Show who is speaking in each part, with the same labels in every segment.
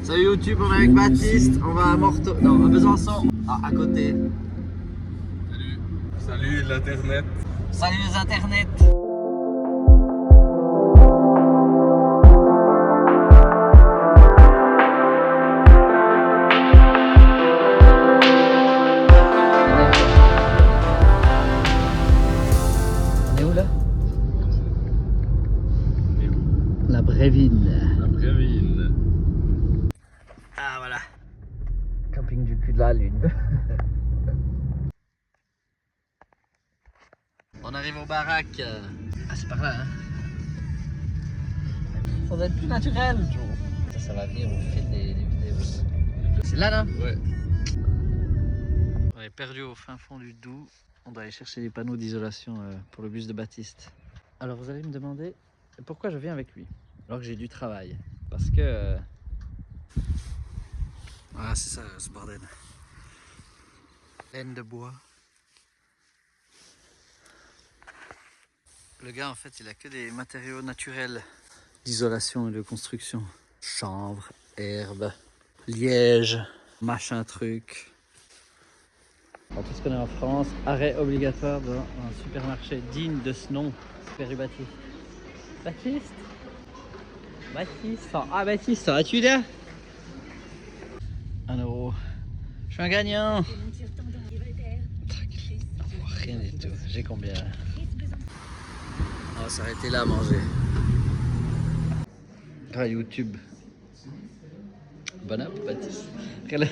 Speaker 1: Salut YouTube, on est avec Baptiste, on va à Morteau, non à Besançon, à côté.
Speaker 2: Salut. Salut l'internet.
Speaker 1: Salut les internets. On est où là? La Bréville.
Speaker 2: La Bréville.
Speaker 1: Ah voilà. Camping du cul de la lune. On arrive aux baraques. Ah c'est par là hein. Ça doit être plus naturel Joe. Ça va venir au fil des vidéos. C'est là là?
Speaker 2: Ouais.
Speaker 1: On est perdu au fin fond du Doubs. On doit aller chercher des panneaux d'isolation pour le bus de Baptiste. Alors vous allez me demander pourquoi je viens avec lui alors que j'ai du travail. Parce que... Ah c'est ça ce bordel. Laine de bois. Le gars en fait il a que des matériaux naturels d'isolation et de construction. Chanvre, herbe, liège, machin truc. Alors, tout ce qu'on a en France, arrêt obligatoire dans un supermarché digne de ce nom. Super Baptiste. Baptiste Baptiste. Ah Baptiste, ça va-tu là? 1 euro. Je suis un gagnant. Rien du tout. J'ai combien? On va s'arrêter là à manger. Ah YouTube. Bon app Baptiste. Regarde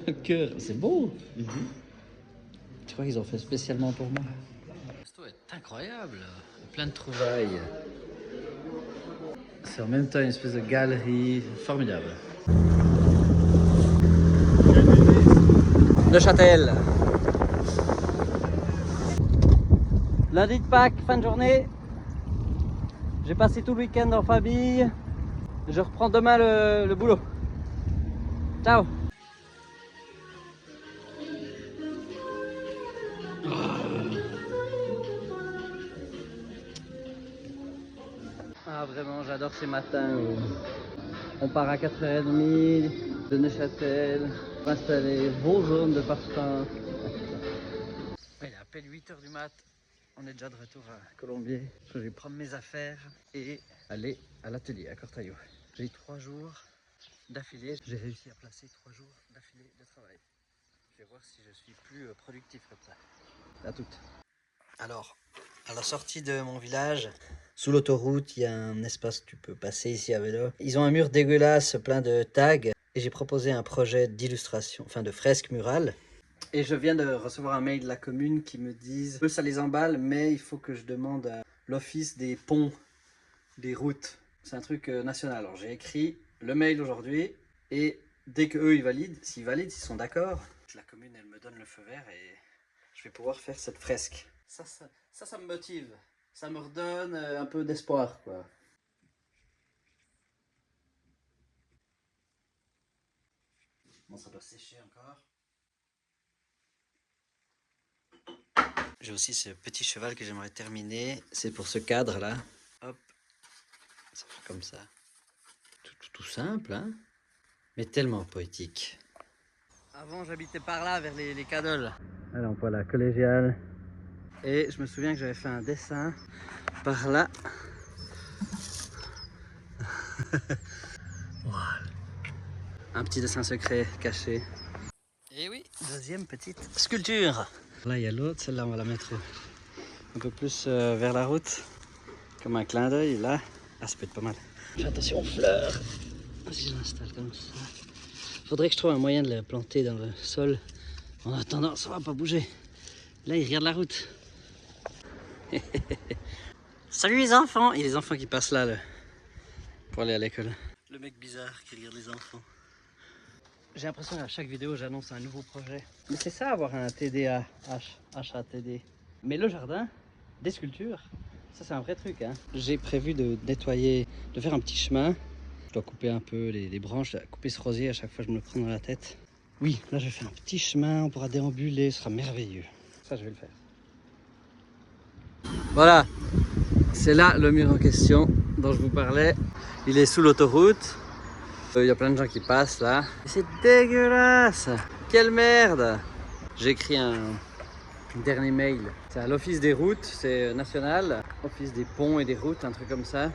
Speaker 1: le cœur, c'est beau. Tu crois qu'ils ont fait spécialement pour moi? Le resto est incroyable. Plein de trouvailles. C'est en même temps une espèce de galerie formidable. Neuchâtel. Lundi de Pâques, fin de journée. J'ai passé tout le week-end en famille. Je reprends demain le boulot. Ciao. Ah vraiment, j'adore ces matins où on part à 4h30 de Neuchâtel, on va installer beau jaune de parfum. Il est à peine 8h du mat, on est déjà de retour à Colombier. Je vais prendre mes affaires et aller à l'atelier à Cortaillot. J'ai 3 jours d'affilée, j'ai réussi à placer 3 jours d'affilée de travail. Je vais voir si je suis plus productif comme ça. À toutes. Alors, à la sortie de mon village, sous l'autoroute, il y a un espace où tu peux passer ici à vélo. Ils ont un mur dégueulasse plein de tags et j'ai proposé un projet d'illustration, enfin de fresque murale. Et je viens de recevoir un mail de la commune qui me disent eux ça les emballe, mais il faut que je demande à l'office des ponts, des routes. C'est un truc national. Alors j'ai écrit le mail aujourd'hui et dès que eux ils valident, s'ils sont d'accord, la commune elle me donne le feu vert et je vais pouvoir faire cette fresque. Ça me motive. Ça me redonne un peu d'espoir, quoi. Bon, ça doit sécher encore. J'ai aussi ce petit cheval que j'aimerais terminer. C'est pour ce cadre-là. Hop. Ça fait comme ça. Tout simple, hein? Mais tellement poétique. Avant, j'habitais par là, vers les cadoles. Alors, voilà, collégiale. Et je me souviens que j'avais fait un dessin par là. Voilà. Un petit dessin secret caché. Et oui, deuxième petite sculpture. Là, il y a l'autre, celle-là, on va la mettre un peu plus vers la route. Comme un clin d'œil, là. Ah, ça peut être pas mal. Fais attention aux fleurs. Si je l'installe comme ça. Faudrait que je trouve un moyen de la planter dans le sol. En attendant, ça va pas bouger. Là, il regarde la route. Salut les enfants! Et les enfants qui passent là, pour aller à l'école. Le mec bizarre qui regarde les enfants. J'ai l'impression qu'à chaque vidéo j'annonce un nouveau projet. Mais c'est ça avoir un TDAH, HATD. Mais le jardin, des sculptures, ça c'est un vrai truc. Hein. J'ai prévu de nettoyer, de faire un petit chemin. Je dois couper un peu les branches, couper ce rosier, à chaque fois je me le prends dans la tête. Oui, là je vais faire un petit chemin, on pourra déambuler, ce sera merveilleux. Ça je vais le faire. Voilà, c'est là le mur en question dont je vous parlais. Il est sous l'autoroute. Il y a plein de gens qui passent là. C'est dégueulasse. Quelle merde. J'ai écrit un dernier mail. C'est à l'office des routes, c'est national. Office des ponts et des routes, un truc comme ça.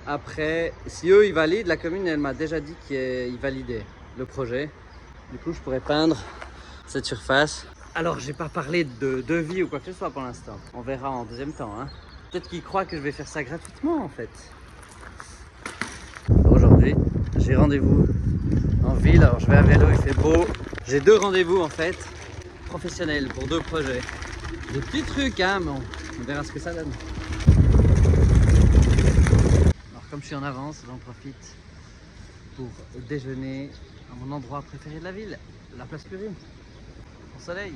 Speaker 1: Après, si eux ils valident, la commune elle m'a déjà dit qu'ils validaient le projet. Du coup je pourrais peindre cette surface. Alors j'ai pas parlé de devis ou quoi que ce soit pour l'instant. On verra en deuxième temps. Hein. Peut-être qu'ils croient que je vais faire ça gratuitement en fait. Aujourd'hui j'ai rendez-vous en ville. Alors je vais à vélo, il fait beau. J'ai 2 rendez-vous en fait, professionnels pour 2 projets. Des petits trucs hein, mais on verra ce que ça donne. Alors comme je suis en avance, j'en profite pour déjeuner à mon endroit préféré de la ville, la place Curie, au soleil.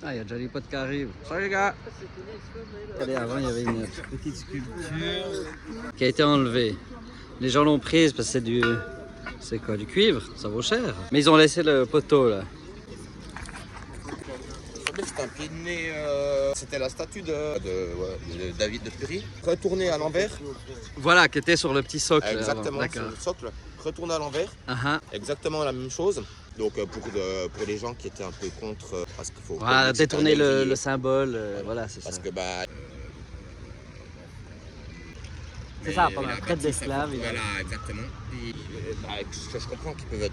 Speaker 1: Ah, il y a déjà les potes qui arrivent. Salut les gars. Regardez, avant il y avait une petite sculpture qui a été enlevée. Les gens l'ont prise parce que c'est du... C'est quoi, du cuivre? Ça vaut cher. Mais ils ont laissé le poteau là.
Speaker 3: C'est un pied de nez, c'était la statue de David de Pury, retournée à l'envers.
Speaker 1: Voilà, qui était sur le petit socle.
Speaker 3: Exactement, sur le socle, retournée à l'envers. Exactement la même chose. Donc pour les gens qui étaient un peu contre, parce qu'il faut...
Speaker 1: Voilà, détourner le symbole, voilà, c'est ça.
Speaker 3: Parce que bah...
Speaker 1: C'est ça, pendant la traite d'esclaves.
Speaker 3: Voilà, exactement. Et, je comprends qu'ils peuvent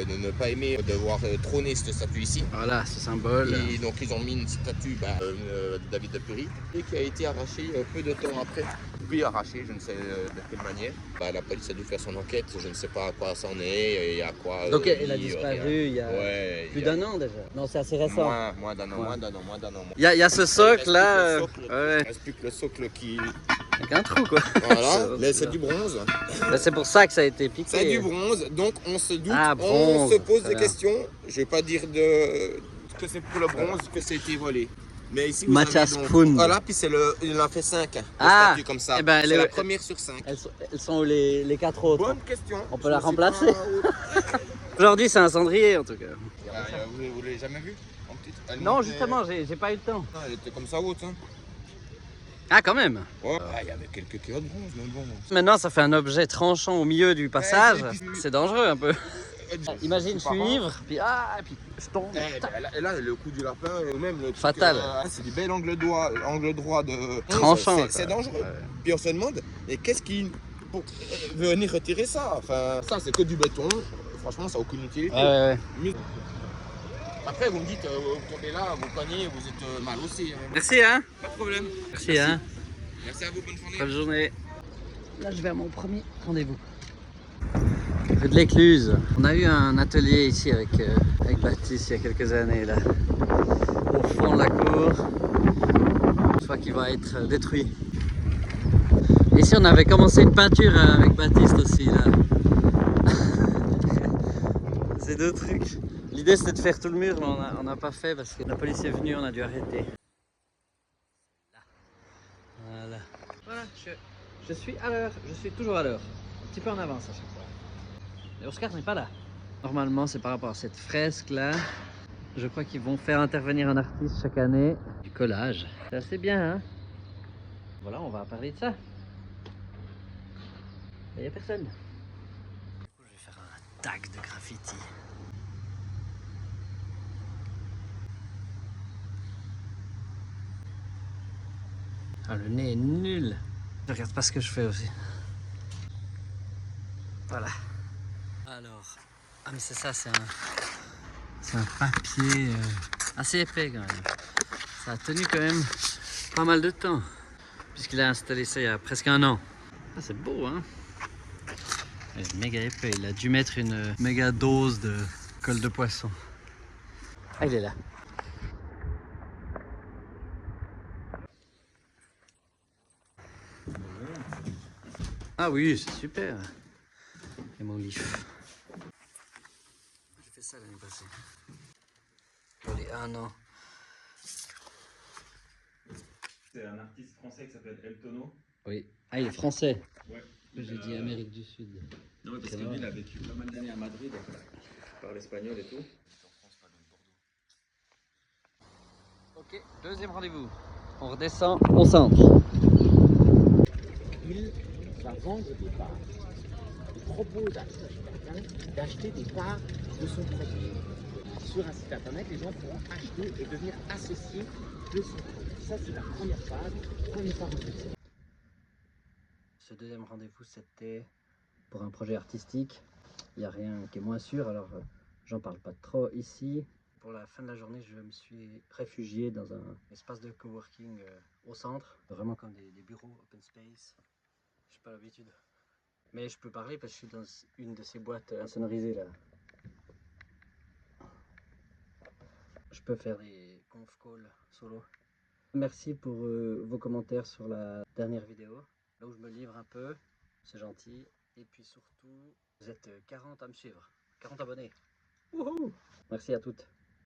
Speaker 3: ne pas aimer de voir trôner cette statue ici.
Speaker 1: Voilà, ce symbole.
Speaker 3: Et donc ils ont mis une statue de David de Pury et qui a été arrachée peu de temps après. Puis arrachée, je ne sais de quelle manière. La police a dû faire son enquête, je ne sais pas à quoi ça en est et à quoi...
Speaker 1: Donc elle a disparu il y a plus d'un an déjà. Non, c'est assez récent.
Speaker 3: Moins d'un an.
Speaker 1: Il y a ce socle là.
Speaker 3: Il ne reste plus que le socle qui...
Speaker 1: Avec un trou quoi.
Speaker 3: Voilà, mais c'est du bronze.
Speaker 1: C'est pour ça que ça a été piqué.
Speaker 3: C'est du bronze, donc on se doute,
Speaker 1: bronze,
Speaker 3: on se pose des questions. Je ne vais pas dire que c'est pour le bronze que ça a été volé. Mais ici, vous avez donc, voilà, puis il en a fait 5 statues comme ça. C'est la première sur 5.
Speaker 1: Elles sont où les 4 autres?
Speaker 3: Bonne question.
Speaker 1: On peut la remplacer. Aujourd'hui, c'est un cendrier en tout cas.
Speaker 3: Vous l'avez jamais vu en petite?
Speaker 1: Non, justement, j'ai pas eu le temps.
Speaker 3: Elle était comme ça haute. Hein.
Speaker 1: Ah, quand même.
Speaker 3: Ouais. Il y avait quelques kilos de bronze, mais bon.
Speaker 1: Maintenant, ça fait un objet tranchant au milieu du passage. C'est dangereux un peu. Imagine, je suis ivre, puis je tombe.
Speaker 3: Et là, le coup du lapin, ou même le truc,
Speaker 1: fatal.
Speaker 3: C'est du bel angle droit de...
Speaker 1: Tranchant.
Speaker 3: C'est dangereux. Ouais. Puis on se demande, mais qu'est-ce qui... Pour venir retirer ça? Enfin, ça, c'est que du béton. Franchement, ça n'a aucune utilité.
Speaker 1: Ouais.
Speaker 3: Après, vous me dites, vous tombez là, vous cognez, vous êtes mal aussi. Hein.
Speaker 1: Merci, hein.
Speaker 3: Pas de problème.
Speaker 1: Merci, hein.
Speaker 3: Merci à vous, bonne journée.
Speaker 1: Bonne journée. Là, je vais à mon premier rendez-vous. Rue de l'Écluse. On a eu un atelier ici avec Baptiste il y a quelques années, là. Au fond de la cour. Je crois qu'il va être détruit. Ici, on avait commencé une peinture avec Baptiste aussi, là. C'est 2 trucs. L'idée c'était de faire tout le mur, mais on n'a pas fait parce que la police est venue, on a dû arrêter. Là. Voilà, je suis à l'heure, je suis toujours à l'heure. Un petit peu en avance à chaque fois. Et Oscar n'est pas là. Normalement, c'est par rapport à cette fresque là. Je crois qu'ils vont faire intervenir un artiste chaque année. Du collage. C'est assez bien, hein. Voilà, on va parler de ça. Il n'y a personne. Du coup, je vais faire un tag de graffiti. Ah, le nez est nul. Je regarde pas ce que je fais aussi. Voilà. Alors. Ah mais c'est ça, c'est un papier assez épais quand même. Ça a tenu quand même pas mal de temps. Puisqu'il a installé ça il y a presque 1 an. Ah, c'est beau hein. Il est méga épais. Il a dû mettre une méga dose de colle de poisson. Ah il est là. Ah oui, c'est super. Et mon livre. J'ai fait ça l'année passée. Pour les 1 an.
Speaker 2: C'est un artiste français qui s'appelle El Tono.
Speaker 1: Oui. Ah, il est français.
Speaker 2: Ouais.
Speaker 1: J'ai dit Amérique du Sud.
Speaker 2: Non, parce que lui, il a vécu pas mal d'années à Madrid. Donc, il parle espagnol et tout. Ok, 2e rendez-vous. On redescend au centre.
Speaker 4: il va vendre des parts. Il propose à chacun d'acheter des parts de son produit. Sur un site internet, les gens pourront acheter et devenir associés de son produit. Ça, c'est la première phase, premier part en succès.
Speaker 1: Ce deuxième rendez-vous, c'était pour un projet artistique. Il n'y a rien qui est moins sûr, alors j'en parle pas trop ici. Pour la fin de la journée, je me suis réfugié dans un espace de coworking au centre, vraiment comme des bureaux open space. Je n'ai pas l'habitude. Mais je peux parler parce que je suis dans une de ces boîtes insonorisées là. Je peux faire des conf calls solo. Merci pour vos commentaires sur la dernière vidéo, là où je me livre un peu, c'est gentil. Et puis surtout, vous êtes 40 à me suivre, 40 abonnés. Wouhou! Merci à toutes.